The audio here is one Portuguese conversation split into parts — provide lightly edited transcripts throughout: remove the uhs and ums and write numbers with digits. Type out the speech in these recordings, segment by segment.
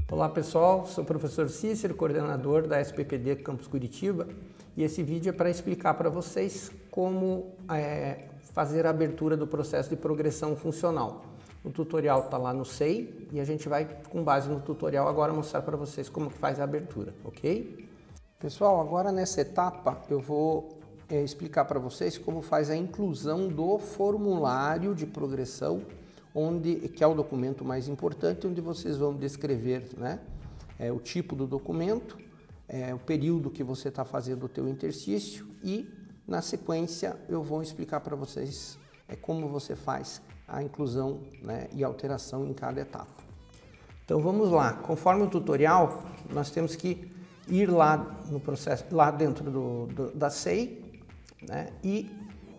Olá pessoal, sou o professor Cícero, coordenador da SPPD Campus Curitiba, e esse vídeo é para explicar para vocês como fazer a abertura do processo de progressão funcional. O tutorial está lá no SEI e a gente vai, com base no tutorial, agora mostrar para vocês como que faz a abertura, ok? Pessoal, agora nessa etapa eu vou explicar para vocês como faz a inclusão do formulário de progressão, que é o documento mais importante, onde vocês vão descrever, né, o tipo do documento, o período que você está fazendo o teu interstício e, na sequência, eu vou explicar para vocês como você faz a inclusão, né, e alteração em cada etapa. Então vamos lá, conforme o tutorial, nós temos que ir lá no processo, lá dentro da SEI, né, e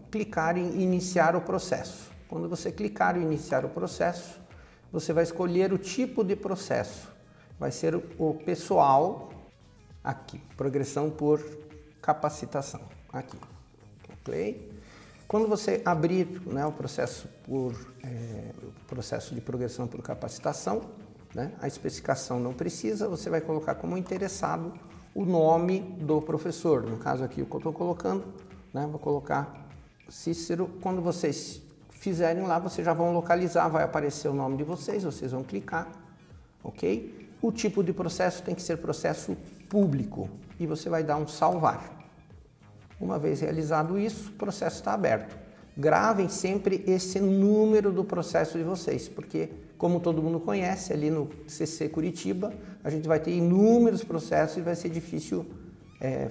clicar em iniciar o processo. Quando você clicar em iniciar o processo, você vai escolher o tipo de processo. Vai ser o pessoal, aqui, progressão por capacitação, aqui, ok? Quando você abrir, né, o processo de progressão por capacitação, né, a especificação não precisa, você vai colocar como interessado o nome do professor. No caso aqui, o que eu estou colocando, né, vou colocar Cícero. Quando vocês fizerem lá, vocês já vão localizar, vai aparecer o nome de vocês vão clicar, ok? O tipo de processo tem que ser processo público e você vai dar um salvar. Uma vez realizado isso, o processo está aberto. Gravem sempre esse número do processo de vocês, porque como todo mundo conhece, ali no CC Curitiba, a gente vai ter inúmeros processos e vai ser difícil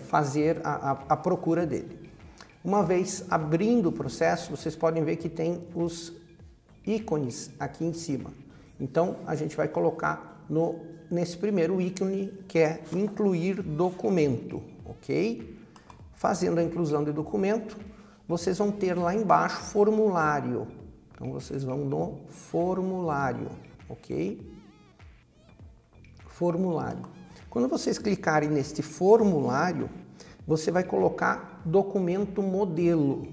fazer a procura dele. Uma vez abrindo o processo, vocês podem ver que tem os ícones aqui em cima. Então, a gente vai colocar nesse primeiro ícone, que é incluir documento, ok? Fazendo a inclusão de documento, vocês vão ter lá embaixo formulário. Então, vocês vão no formulário, ok? Formulário. Quando vocês clicarem neste formulário, você vai colocar documento modelo.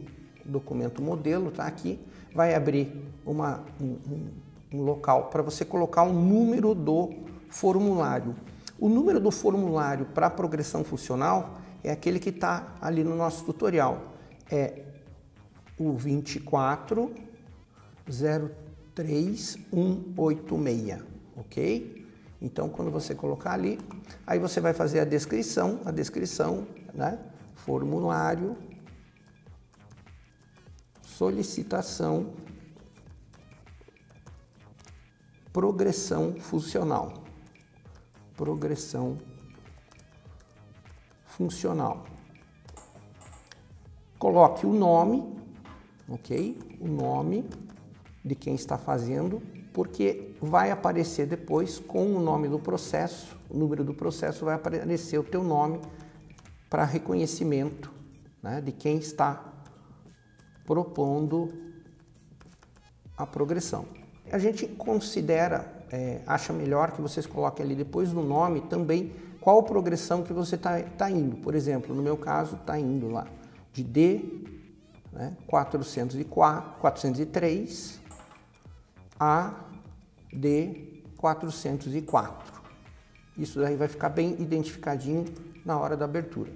O documento modelo está aqui, vai abrir um local para você colocar o número do formulário. O número do formulário para progressão funcional é aquele que está ali no nosso tutorial. É o 2403186, ok? Então, quando você colocar ali, aí você vai fazer a descrição, né? Formulário, solicitação, progressão funcional. Progressão funcional. Coloque o nome, ok? O nome de quem está fazendo, porque vai aparecer depois com o nome do processo, o número do processo, vai aparecer o teu nome para reconhecimento, né, de quem está propondo a progressão. A gente considera, acha melhor que vocês coloquem ali depois do nome também qual progressão que você está indo. Por exemplo, no meu caso, está indo lá de D, né, 403 a D 404. Isso daí vai ficar bem identificadinho na hora da abertura.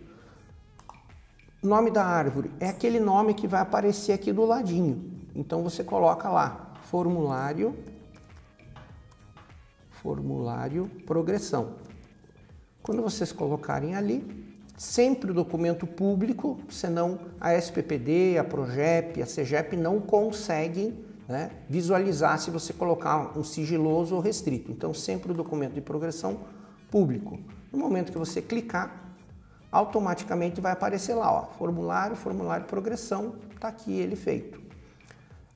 Nome da árvore é aquele nome que vai aparecer aqui do ladinho. Então você coloca lá, formulário progressão. Quando vocês colocarem ali, sempre o documento público, senão a SPPD, a Progep, a CEGEP não conseguem, né, visualizar se você colocar um sigiloso ou restrito. Então sempre o documento de progressão público. No momento que você clicar, automaticamente vai aparecer lá, ó, formulário progressão, está aqui ele feito.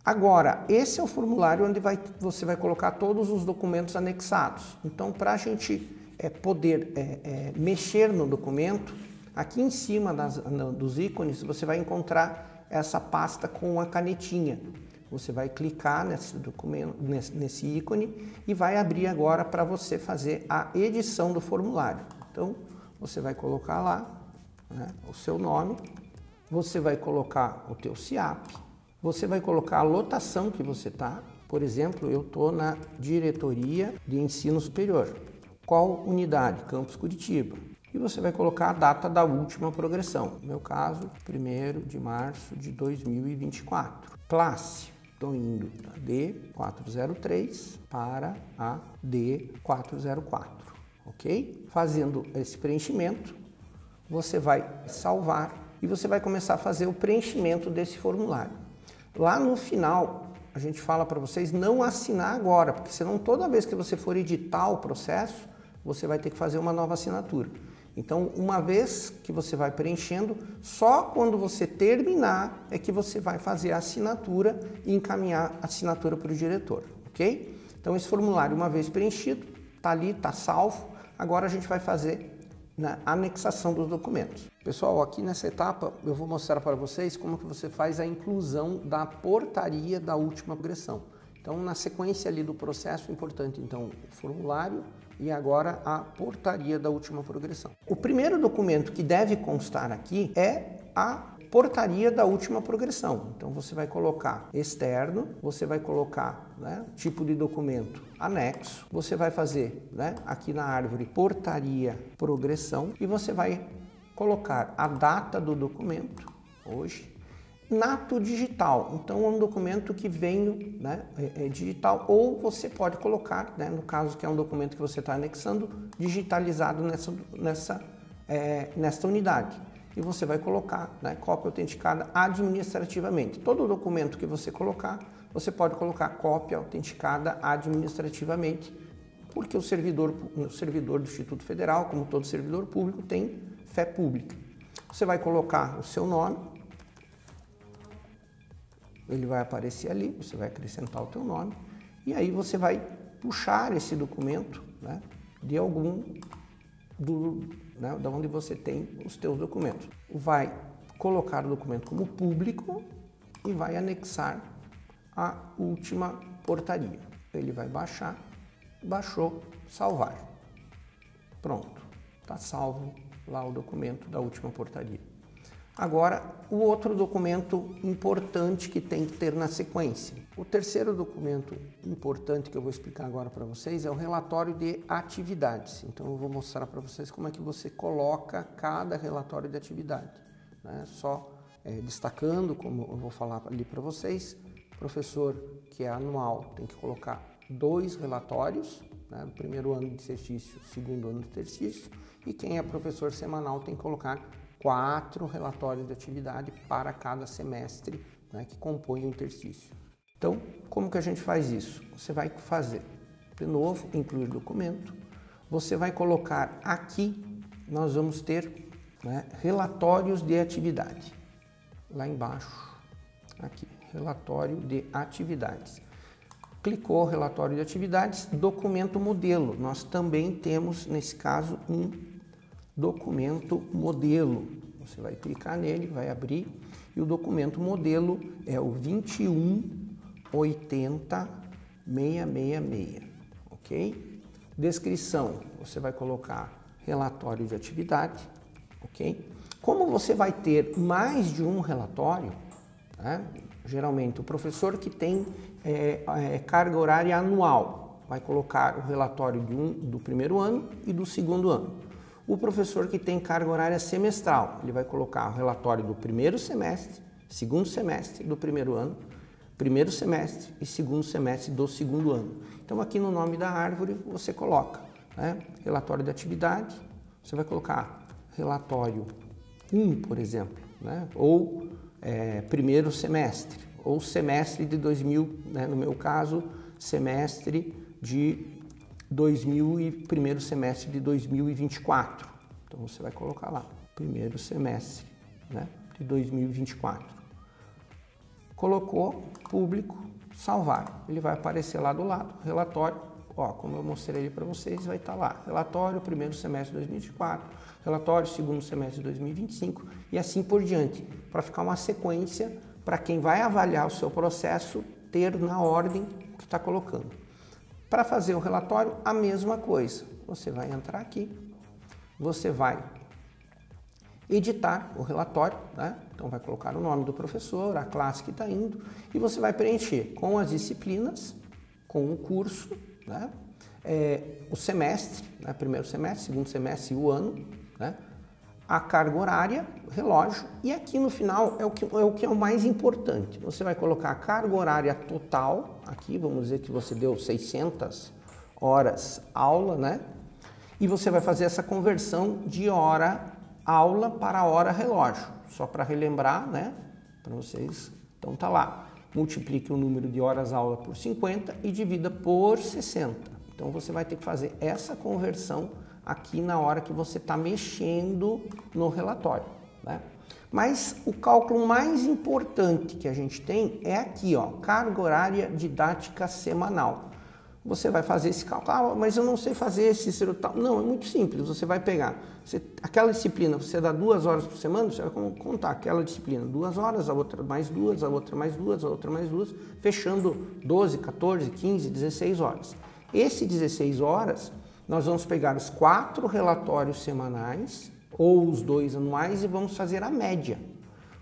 Agora, esse é o formulário onde você vai colocar todos os documentos anexados. Então, para a gente poder mexer no documento, aqui em cima dos ícones, você vai encontrar essa pasta com a canetinha. Você vai clicar nesse documento, nesse ícone e vai abrir agora para você fazer a edição do formulário. Então, você vai colocar lá, né, o seu nome, você vai colocar o teu CIAP, você vai colocar a lotação que você está. Por exemplo, eu estou na diretoria de ensino superior. qual unidade? Campus Curitiba. E você vai colocar a data da última progressão. No meu caso, 1º de março de 2024. Classe. Estou indo da D403 para a D404, ok? Fazendo esse preenchimento, você vai salvar e você vai começar a fazer o preenchimento desse formulário. Lá no final, a gente fala para vocês não assinar agora, porque senão toda vez que você for editar o processo, você vai ter que fazer uma nova assinatura. Então, uma vez que você vai preenchendo, só quando você terminar é que você vai fazer a assinatura e encaminhar a assinatura para o diretor, ok? Então, esse formulário, uma vez preenchido, está ali, está salvo. Agora a gente vai fazer a anexação dos documentos. Pessoal, aqui nessa etapa eu vou mostrar para vocês como que você faz a inclusão da portaria da última progressão. Então, na sequência ali do processo, importante então o formulário e agora a portaria da última progressão. O primeiro documento que deve constar aqui é a portaria da última progressão. Então, você vai colocar externo, você vai colocar tipo de documento anexo, você vai fazer aqui na árvore portaria progressão e você vai colocar a data do documento, hoje, nato digital. Então, é um documento que vem digital, ou você pode colocar, no caso que é um documento que você está anexando, digitalizado nesta unidade. E você vai colocar cópia autenticada administrativamente. Todo documento que você colocar, você pode colocar cópia autenticada administrativamente, porque o servidor do Instituto Federal, como todo servidor público, tem fé pública. Você vai colocar o seu nome, ele vai aparecer ali, você vai acrescentar o teu nome, e aí você vai puxar esse documento de algum da onde você tem os teus documentos. Vai colocar o documento como público e vai anexar a última portaria. Ele vai baixar, baixou, salvar. Pronto, está salvo lá o documento da última portaria. Agora, o outro documento importante que tem que ter na sequência. O terceiro documento importante que eu vou explicar agora para vocês é o relatório de atividades. Então, eu vou mostrar para vocês como é que você coloca cada relatório de atividade. Só destacando, como eu vou falar ali para vocês, o professor que é anual tem que colocar 2 relatórios, no primeiro ano de exercício, segundo ano de exercício, e quem é professor semanal tem que colocar 4 relatórios de atividade para cada semestre que compõe o interstício. Então, como que a gente faz isso? Você vai fazer, de novo, incluir documento. Você vai colocar aqui, nós vamos ter relatórios de atividade. Lá embaixo, aqui, relatório de atividades. Clicou relatório de atividades, documento modelo. Nós também temos, nesse caso, um documento modelo. Você vai clicar nele, vai abrir, e o documento modelo é o 2180666, ok? Descrição, você vai colocar relatório de atividade, ok? Como você vai ter mais de um relatório, geralmente o professor que tem carga horária anual vai colocar o relatório do primeiro ano e do segundo ano. O professor que tem carga horária semestral, ele vai colocar o relatório do primeiro semestre, segundo semestre do primeiro ano, primeiro semestre e segundo semestre do segundo ano. Então, aqui no nome da árvore, você coloca relatório de atividade, você vai colocar relatório 1, por exemplo, ou primeiro semestre, ou semestre de 2000, no meu caso, semestre de 2000 e primeiro semestre de 2024. Então, você vai colocar lá, primeiro semestre de 2024. Colocou, público, salvar. Ele vai aparecer lá do lado, relatório, como eu mostrei ali para vocês, vai estar lá, relatório, primeiro semestre de 2024, relatório, segundo semestre de 2025 e assim por diante, para ficar uma sequência para quem vai avaliar o seu processo ter na ordem que está colocando. Para fazer o relatório, a mesma coisa. Você vai entrar aqui, você vai editar o relatório, Então, vai colocar o nome do professor, a classe que está indo, e você vai preencher com as disciplinas, com o curso, o semestre, né? Primeiro semestre, segundo semestre e o ano, né? A carga horária, relógio, e aqui no final é o que é o mais importante. Você vai colocar a carga horária total, aqui vamos dizer que você deu 600 horas aula, né? E você vai fazer essa conversão de hora aula para hora relógio, só para relembrar, né? Para vocês, então tá lá, multiplique o número de horas aula por 50 e divida por 60. Então você vai ter que fazer essa conversão aqui na hora que você está mexendo no relatório, né? Mas o cálculo mais importante que a gente tem é aqui, ó, carga horária didática semanal. Você vai fazer esse cálculo, mas eu não sei fazer esse tal. Não, é muito simples, você vai pegar, aquela disciplina, você dá 2 horas por semana, você vai contar aquela disciplina 2 horas, a outra mais 2, a outra mais 2, a outra mais 2, fechando 12, 14, 15, 16 horas. Esse 16 horas, nós vamos pegar os 4 relatórios semanais ou os 2 anuais e vamos fazer a média.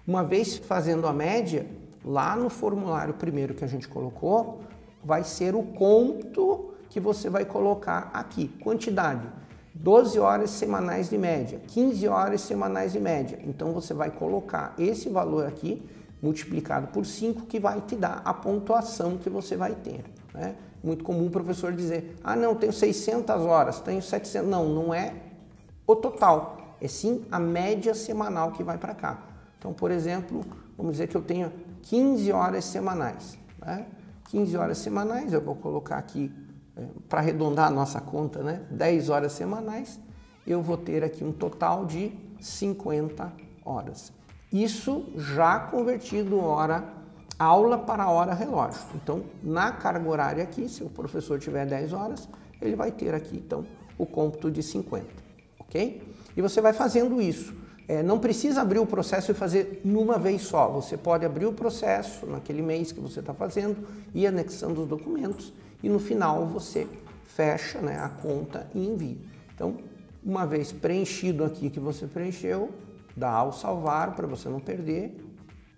Uma vez fazendo a média, lá no formulário primeiro que a gente colocou, vai ser o conto que você vai colocar aqui. Quantidade, 12 horas semanais de média, 15 horas semanais de média. Então você vai colocar esse valor aqui, multiplicado por 5, que vai te dar a pontuação que você vai ter, né? Muito comum o professor dizer, ah não, tenho 600 horas, tenho 700, não é o total, é sim a média semanal que vai para cá. Então, por exemplo, vamos dizer que eu tenho 15 horas semanais, né? 15 horas semanais, eu vou colocar aqui, para arredondar a nossa conta, né? 10 horas semanais, eu vou ter aqui um total de 50 horas. Isso já convertido aula para hora relógio. Então, na carga horária aqui, se o professor tiver 10 horas, ele vai ter aqui, então, o cômputo de 50, ok? E você vai fazendo isso. Não precisa abrir o processo e fazer numa vez só. Você pode abrir o processo naquele mês que você está fazendo e anexando os documentos e no final você fecha, né, a conta e envia. Então, uma vez preenchido aqui que você preencheu, dá ao salvar para você não perder,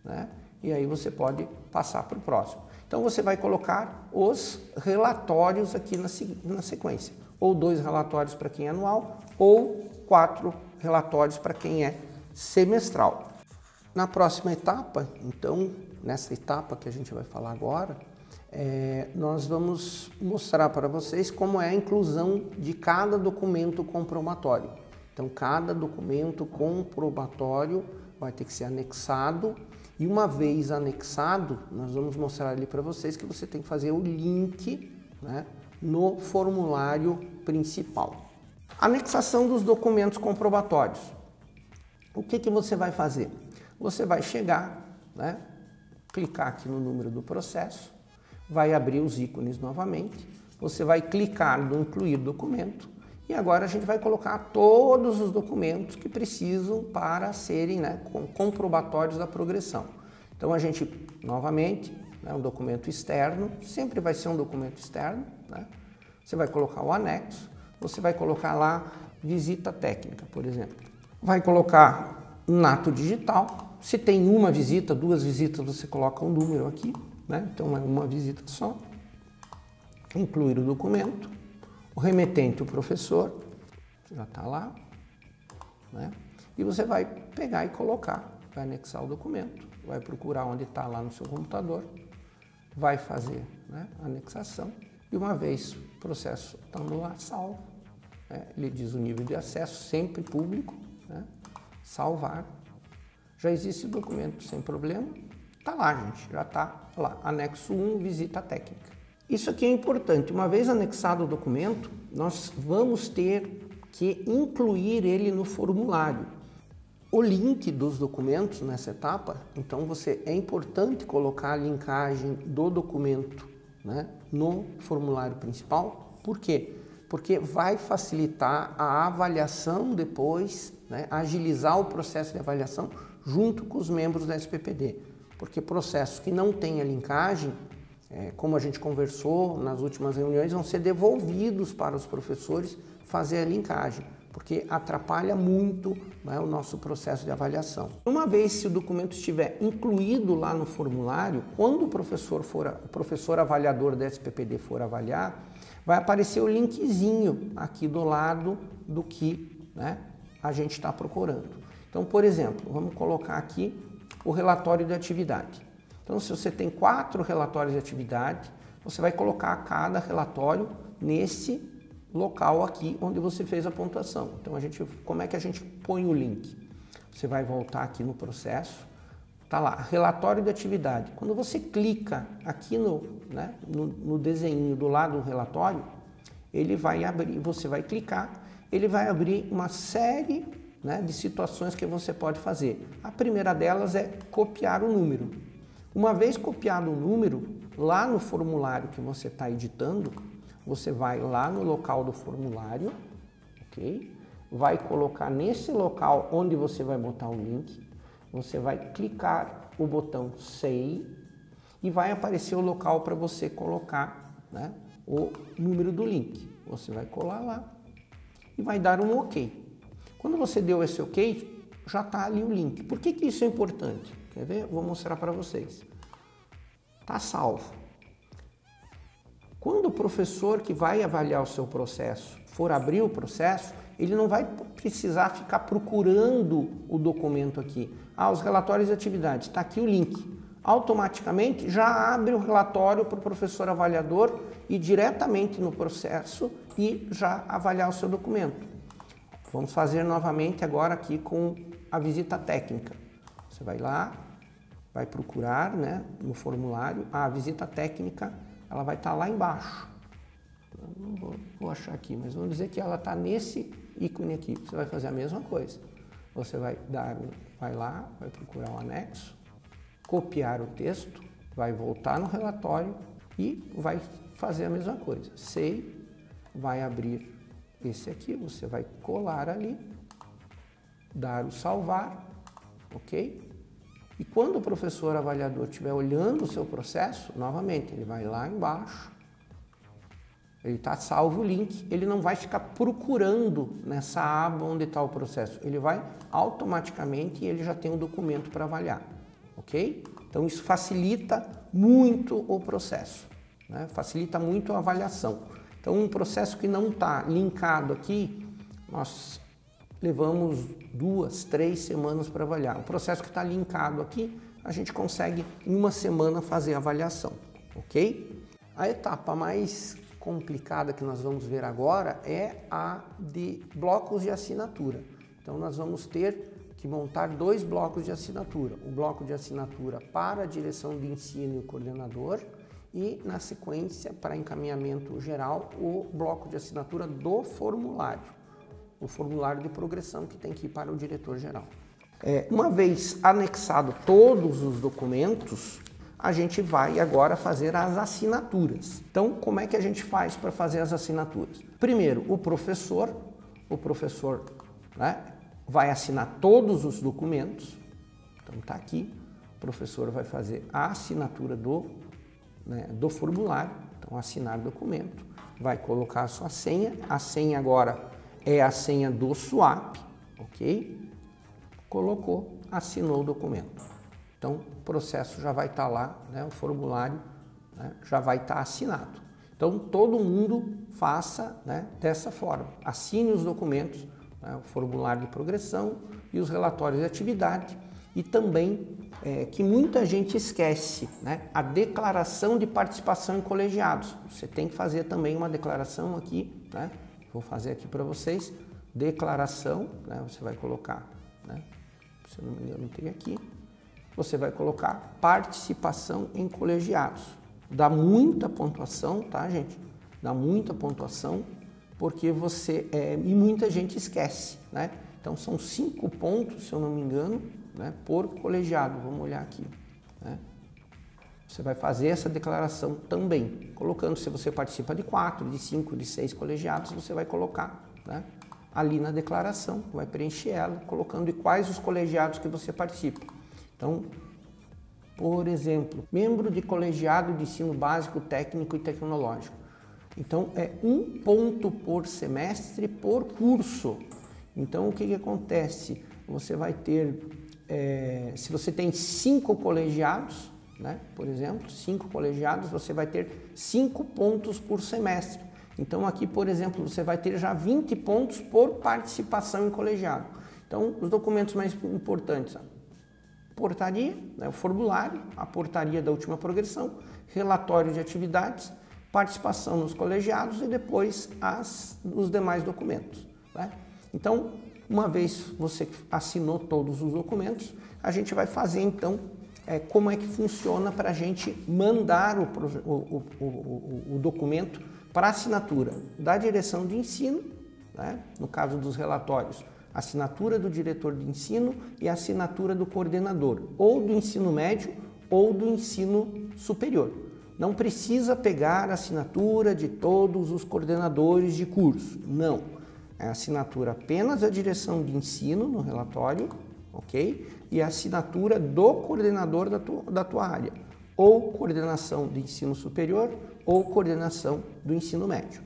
né? E aí você pode passar para o próximo. Então você vai colocar os relatórios aqui na sequência. Ou 2 relatórios para quem é anual, ou 4 relatórios para quem é semestral. Na próxima etapa, então, nessa etapa que a gente vai falar agora, nós vamos mostrar para vocês como é a inclusão de cada documento comprobatório. Então, cada documento comprobatório vai ter que ser anexado e uma vez anexado, nós vamos mostrar ali para vocês que você tem que fazer o link, né, no formulário principal. Anexação dos documentos comprobatórios. O que você vai fazer? Você vai chegar, né, clicar aqui no número do processo, vai abrir os ícones novamente, você vai clicar no incluir documento e agora a gente vai colocar todos os documentos que precisam para serem, né, comprobatórios da progressão. Então a gente, novamente, né, um documento externo, sempre vai ser um documento externo, né? Você vai colocar o anexo, você vai colocar lá visita técnica, por exemplo. Vai colocar nato digital, se tem uma visita, 2 visitas, você coloca um número aqui, né? Então é uma visita só. Incluir o documento, o remetente, o professor, já está lá, né? E você vai pegar e colocar, vai anexar o documento, vai procurar onde está lá no seu computador, vai fazer, né, a anexação e uma vez o processo estando lá salvo, né, ele diz o nível de acesso, sempre público, né, salvar, já existe o documento sem problema, está lá, gente, já está lá, anexo 1, visita técnica. Isso aqui é importante, uma vez anexado o documento, nós vamos ter que incluir ele no formulário. O link dos documentos nessa etapa, então é importante colocar a linkagem do documento, né, no formulário principal. Por quê? Porque vai facilitar a avaliação depois, né, agilizar o processo de avaliação junto com os membros da SPPD. Porque processos que não têm a linkagem, como a gente conversou nas últimas reuniões, vão ser devolvidos para os professores fazer a linkagem. porque atrapalha muito, né, o nosso processo de avaliação. Uma vez se o documento estiver incluído lá no formulário, quando o professor avaliador da SPPD for avaliar, vai aparecer o linkzinho aqui do lado do que, né, a gente está procurando. Então, por exemplo, vamos colocar aqui o relatório de atividade. Então, se você tem 4 relatórios de atividade, você vai colocar cada relatório nesse local aqui onde você fez a pontuação. Então, como é que a gente põe o link? Você vai voltar aqui no processo, tá lá, relatório de atividade. Quando você clica aqui no desenho do lado do relatório, ele vai abrir, você vai clicar, ele vai abrir uma série, né, de situações que você pode fazer. A primeira delas é copiar o número. Uma vez copiado o número, lá no formulário que você está editando, você vai lá no local do formulário, ok? Vai colocar nesse local onde você vai botar o link, você vai clicar o botão Save e vai aparecer o local para você colocar, né, o número do link. Você vai colar lá e vai dar um OK. Quando você deu esse OK, já está ali o link. Por que isso é importante? Quer ver? Vou mostrar para vocês. Está salvo. Quando o professor que vai avaliar o seu processo for abrir o processo, ele não vai precisar ficar procurando o documento aqui. Os relatórios de atividades, está aqui o link. Automaticamente já abre o relatório para o professor avaliador ir diretamente no processo e já avaliar o seu documento. Vamos fazer novamente agora aqui com a visita técnica. Você vai lá, vai procurar, né, no formulário, a visita técnica, ela vai estar lá embaixo. Eu não vou achar aqui, mas vamos dizer que ela está nesse ícone aqui. Você vai fazer a mesma coisa. Você vai lá, vai procurar o anexo, copiar o texto, vai voltar no relatório e vai fazer a mesma coisa. Save, vai abrir esse aqui, você vai colar ali, dar o salvar, ok? E quando o professor avaliador estiver olhando o seu processo, novamente, ele vai lá embaixo, ele está salvo o link, ele não vai ficar procurando nessa aba onde está o processo, ele vai automaticamente e ele já tem um documento para avaliar, ok? Então isso facilita muito o processo, né? Facilita muito a avaliação. Então um processo que não está linkado aqui, nós levamos 2, 3 semanas para avaliar. O processo que está linkado aqui, a gente consegue em uma semana fazer a avaliação, ok? A etapa mais complicada que nós vamos ver agora é a de blocos de assinatura. Então nós vamos ter que montar 2 blocos de assinatura. O bloco de assinatura para a direção de ensino e o coordenador e, na sequência, para encaminhamento geral, o bloco de assinatura do formulário. O formulário de progressão que tem que ir para o diretor-geral. Uma vez anexado todos os documentos, a gente vai agora fazer as assinaturas. Então, como é que a gente faz para fazer as assinaturas? Primeiro, o professor, né, vai assinar todos os documentos. Então, está aqui. O professor vai fazer a assinatura do formulário. Então, assinar documento. Vai colocar a sua senha. A senha agora é a senha do SWAP, ok? Colocou, assinou o documento. Então, o processo já vai estar lá, né? O formulário, né, já vai estar assinado. Então, todo mundo faça, né, dessa forma. Assine os documentos, né, o formulário de progressão e os relatórios de atividade. E também, que muita gente esquece, né, a declaração de participação em colegiados. Você tem que fazer também uma declaração aqui, né? Vou fazer aqui para vocês, declaração, né? Você vai colocar, né? Se eu não me engano, tem aqui. Você vai colocar participação em colegiados. Dá muita pontuação, tá, gente? Dá muita pontuação, porque e muita gente esquece, né? Então são 5 pontos, se eu não me engano, né, por colegiado. Vamos olhar aqui, né? Você vai fazer essa declaração também, colocando se você participa de 4, de 5, de 6 colegiados, você vai colocar, né, ali na declaração, vai preencher ela, colocando de quais os colegiados que você participa. Então, por exemplo, membro de colegiado de ensino básico, técnico e tecnológico. Então, é 1 ponto por semestre por curso. Então, o que acontece? Você vai ter, se você tem 5 colegiados, né, por exemplo, 5 colegiados, você vai ter 5 pontos por semestre. Então, aqui, por exemplo, você vai ter já 20 pontos por participação em colegiado. Então, os documentos mais importantes, a portaria, né, o formulário, a portaria da última progressão, relatório de atividades, participação nos colegiados e depois os demais documentos, né? Então, uma vez você assinou todos os documentos, a gente vai fazer então como é que funciona para a gente mandar o documento para assinatura da direção de ensino, né? No caso dos relatórios, assinatura do diretor de ensino e assinatura do coordenador, ou do ensino médio ou do ensino superior. Não precisa pegar a assinatura de todos os coordenadores de curso, não. É a assinatura apenas da direção de ensino no relatório, ok? E a assinatura do coordenador da tua área, ou coordenação de ensino superior, ou coordenação do ensino médio.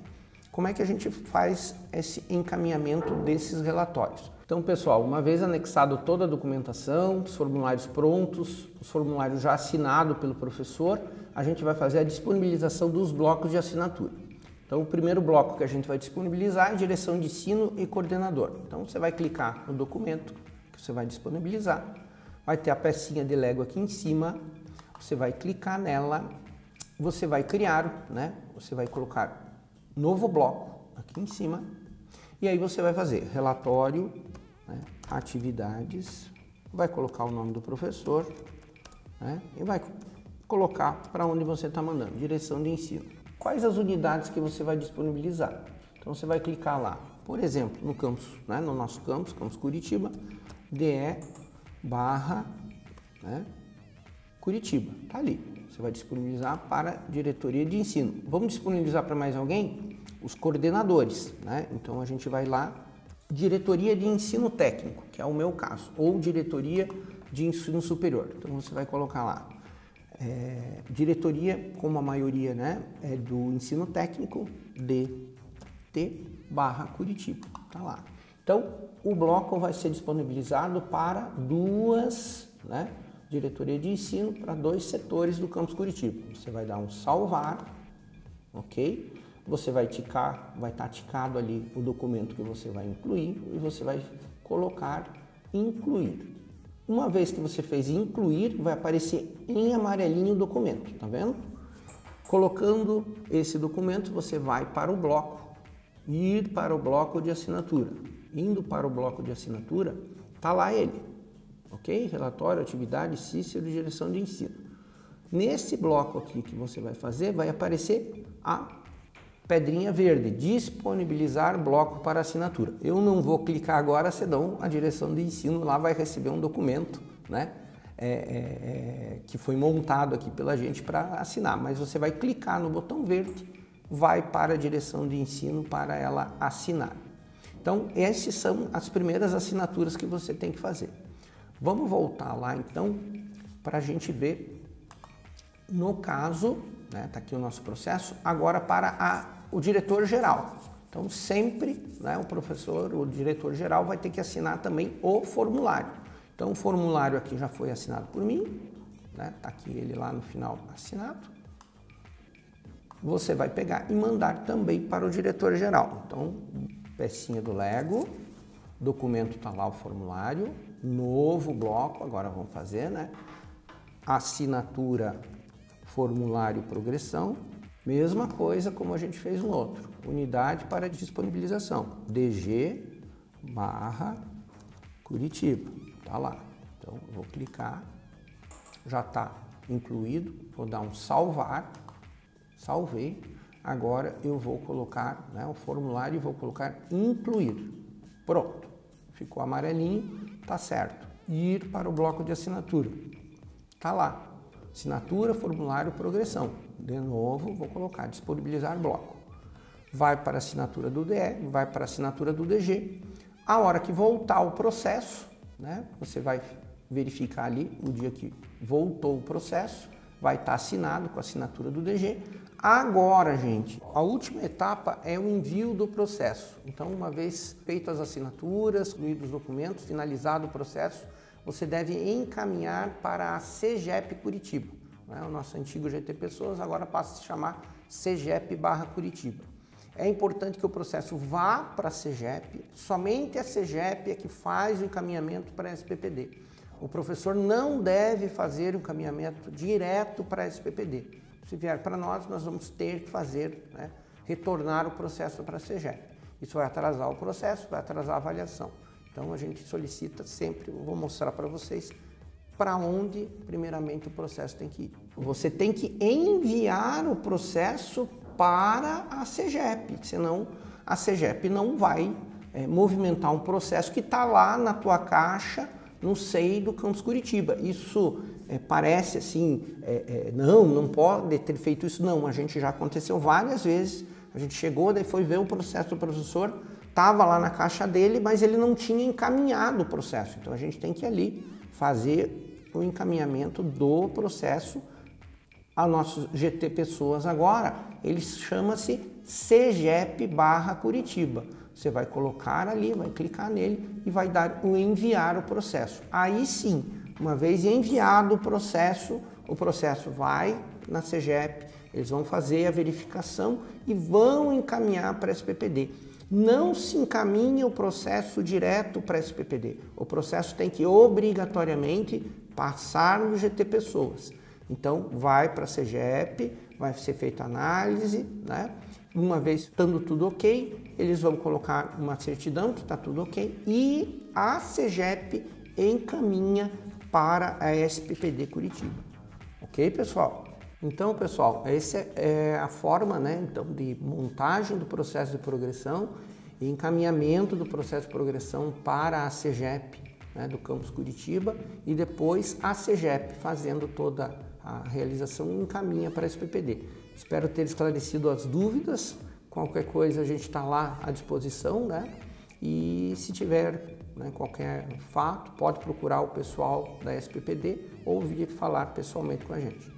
Como é que a gente faz esse encaminhamento desses relatórios? Então, pessoal, uma vez anexado toda a documentação, os formulários prontos, os formulários já assinados pelo professor, a gente vai fazer a disponibilização dos blocos de assinatura. Então, o primeiro bloco que a gente vai disponibilizar é direção de ensino e coordenador. Então, você vai clicar no documento que você vai disponibilizar, vai ter a pecinha de Lego aqui em cima, você vai clicar nela, você vai criar, né? Você vai colocar novo bloco aqui em cima, e aí você vai fazer relatório, né, atividades, vai colocar o nome do professor, né, e vai colocar para onde você está mandando, direção de ensino. Quais as unidades que você vai disponibilizar? Então você vai clicar lá, por exemplo, no campus, né, no nosso campus Curitiba, DE barra, né, Curitiba, tá ali. Você vai disponibilizar para diretoria de ensino. Vamos disponibilizar para mais alguém? Os coordenadores, né? Então a gente vai lá, diretoria de ensino técnico, que é o meu caso, ou diretoria de ensino superior. Então você vai colocar lá, diretoria, como a maioria, né, é do ensino técnico, DT barra Curitiba, tá lá. Então o bloco vai ser disponibilizado para duas, né, diretoria de ensino para 2 setores do campus Curitiba. Você vai dar um salvar, ok? Você vai ticar, vai estar ticado ali o documento que você vai incluir e você vai colocar incluir. Uma vez que você fez incluir, vai aparecer em amarelinho o documento, tá vendo? Colocando esse documento, você vai para o bloco, ir para o bloco de assinatura. Indo para o bloco de assinatura, tá lá ele. Ok? Relatório, atividade, Cícero, direção de ensino. Nesse bloco aqui que você vai fazer, vai aparecer a pedrinha verde, disponibilizar bloco para assinatura. Eu não vou clicar agora, senão a direção de ensino lá vai receber um documento, né, que foi montado aqui pela gente para assinar. Mas você vai clicar no botão verde, vai para a direção de ensino para ela assinar. Então, essas são as primeiras assinaturas que você tem que fazer. Vamos voltar lá então para a gente ver, no caso, né, tá aqui o nosso processo, agora para o diretor geral. Então sempre, né, o professor, o diretor geral vai ter que assinar também o formulário. Então o formulário aqui já foi assinado por mim, né, tá aqui ele lá no final assinado. Você vai pegar e mandar também para o diretor geral. Então, pecinha do Lego, documento tá lá o formulário, novo bloco, agora vamos fazer, né? Assinatura, formulário, progressão, mesma coisa como a gente fez no outro, unidade para disponibilização, DG barra Curitiba, tá lá. Então, eu vou clicar, já está incluído, vou dar um salvar, salvei, agora eu vou colocar, né, o formulário e vou colocar incluir, pronto, ficou amarelinho, tá certo. Ir para o bloco de assinatura, tá lá, assinatura, formulário, progressão. De novo, vou colocar disponibilizar bloco. Vai para a assinatura do DE, vai para a assinatura do DG. A hora que voltar o processo, né, você vai verificar ali o dia que voltou o processo, vai estar assinado com a assinatura do DG. Agora, gente, a última etapa é o envio do processo. Então, uma vez feitas as assinaturas, incluídos os documentos, finalizado o processo, você deve encaminhar para a CEGEP Curitiba. O nosso antigo GT Pessoas agora passa a se chamar CEGEP/Curitiba. É importante que o processo vá para a CEGEP, somente a CEGEP é que faz o encaminhamento para a SPPD. O professor não deve fazer o encaminhamento direto para a SPPD. Se vier para nós, nós vamos ter que fazer, retornar o processo para a CEGEP. Isso vai atrasar o processo, vai atrasar a avaliação. Então a gente solicita sempre, eu vou mostrar para vocês, para onde primeiramente o processo tem que ir. Você tem que enviar o processo para a CEGEP, senão a CEGEP não vai movimentar um processo que está lá na tua caixa, no SEI do Campus Curitiba. Isso parece assim, não pode ter feito isso, não. A gente já aconteceu várias vezes, a gente chegou, daí foi ver o processo do professor, estava lá na caixa dele, mas ele não tinha encaminhado o processo. Então a gente tem que ir ali fazer o encaminhamento do processo a nossos GT Pessoas. Agora, ele chama-se CEGEP/Curitiba. Você vai colocar ali, vai clicar nele e vai dar o enviar o processo. Aí sim, uma vez enviado o processo vai na CEGEP, eles vão fazer a verificação e vão encaminhar para a SPPD. Não se encaminha o processo direto para a SPPD. O processo tem que obrigatoriamente passar no GT Pessoas. Então, vai para a CEGEP, vai ser feita a análise, Uma vez estando tudo ok, eles vão colocar uma certidão que está tudo ok e a CEGEP encaminha para a SPPD Curitiba. Ok, pessoal? Então, pessoal, essa é a forma, então, de montagem do processo de progressão e encaminhamento do processo de progressão para a CEGEP, do Campus Curitiba, e depois a CEGEP fazendo toda a realização e encaminha para a SPPD. Espero ter esclarecido as dúvidas. Qualquer coisa a gente está lá à disposição, E se tiver qualquer fato, pode procurar o pessoal da SPPD ou vir falar pessoalmente com a gente.